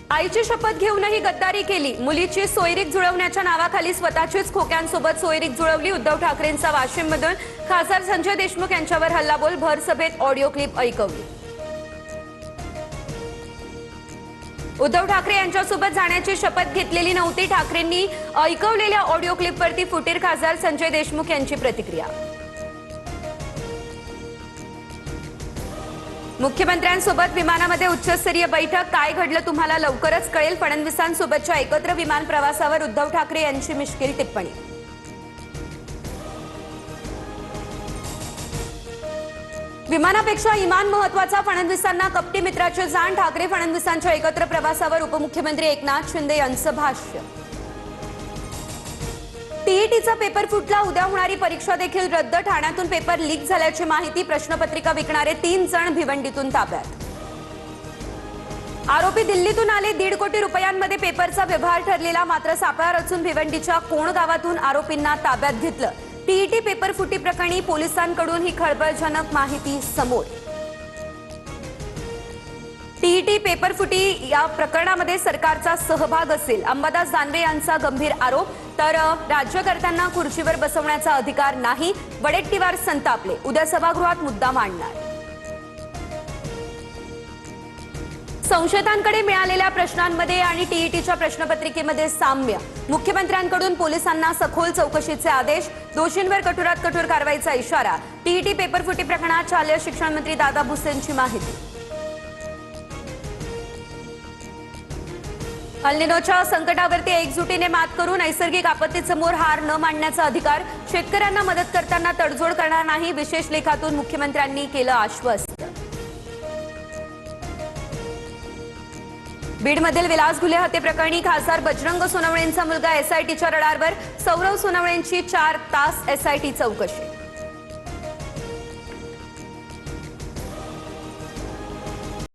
आईची शपथ घेऊनही गद्दारी केली। मुलीची सोयरीक जुळवण्याच्या नावाखाली स्वतःचीच खोक्यांसोबत सोयरीक जुळवली। उद्धव ठाकरेंचा वाशिममधून खासदार संजय देशमुख यांच्यावर हल्लाबोल, भर सभेत ऑडिओ क्लिप ऐकवली। उद्धव ठाकरे यांच्यासोबत जाण्याची शपथ घेतलेली नव्हती। ठाकरेंनी ऐकवलेल्या ऑडिओ क्लिपवरती फुटीर खासदार संजय देशमुख यांची प्रतिक्रिया। मुख्यमंत्र्यांसोबत विमानामध्ये उच्चस्तरीय बैठक, काय घडलं तुम्हाला लवकरच कळेल। फडणवीसांसोबतच्या एकत्र विमान प्रवासावर उद्धव ठाकरे यांची मिश्किल टिप्पणी। विमानापेक्षा इमान महत्वाचा, फडणवीसांना कपटी मित्राची जाण। ठाकरे फडणवीसांच्या एकत्र प्रवासावर उपमुख्यमंत्री एकनाथ शिंदे यांचं भाष्य। टीईटीचा पेपर फुटला, उद्या होणारी परीक्षा देखील रद्द। ठाण्यातून पेपर लीक झाल्याची माहिती, प्रश्नपत्रिका विकणारे 3 जण भिवंडीतून ताब्यात। आरोपी दिल्लीतून आले, 1.5 कोटी रुपयांमध्ये पेपरचा व्यवहार ठरलेला, मात्र सापळा रचून भिवंडीच्या कोण गावातून आरोपींना ताब्यात घेतलं। टीईटी पेपर फुटी प्रकरणी पोलिसांकडून ही खळबळजनक माहिती समोर। टीईटी पेपर फुटी या प्रकरणामध्ये सरकारचा सहभाग असेल, अंबादास दानवे यांचा गंभीर आरोप। तर राज्यकर्त्यांना खुर्चीवर बसवण्याचा अधिकार नाही, वडेट्टीवार संतापले, उद्या सभागृहात मुद्दा मांडणार। संशयितांकडे मिळालेल्या प्रश्नांमध्ये आणि टीईटीच्या प्रश्नपत्रिकेमध्ये साम्य, मुख्यमंत्र्यांकडून पोलिसांना सखोल चौकशीचे आदेश, दोषींवर कठोरात कठोर कारवाईचा इशारा। टीईटी पेपर फुटी प्रकरणात शालेय शिक्षण मंत्री दादा भुसेंची माहिती। अल्निनोच्या संकटावरती एकजुटीने मात करू, नैसर्गिक आपत्तीसमोर हार न मानण्याचा अधिकार, शेतकऱ्यांना मदत करताना तडजोड करणार नाही, विशेष लेखातून मुख्यमंत्र्यांनी केलं आश्वस्त। बीडमधील विलास घुले हत्येप्रकरणी खासदार बजरंग सोनवणेंचा मुलगा एसआयटीच्या रडारवर, सौरव सोनवणेंची 4 तास एसआयटी चौकशी।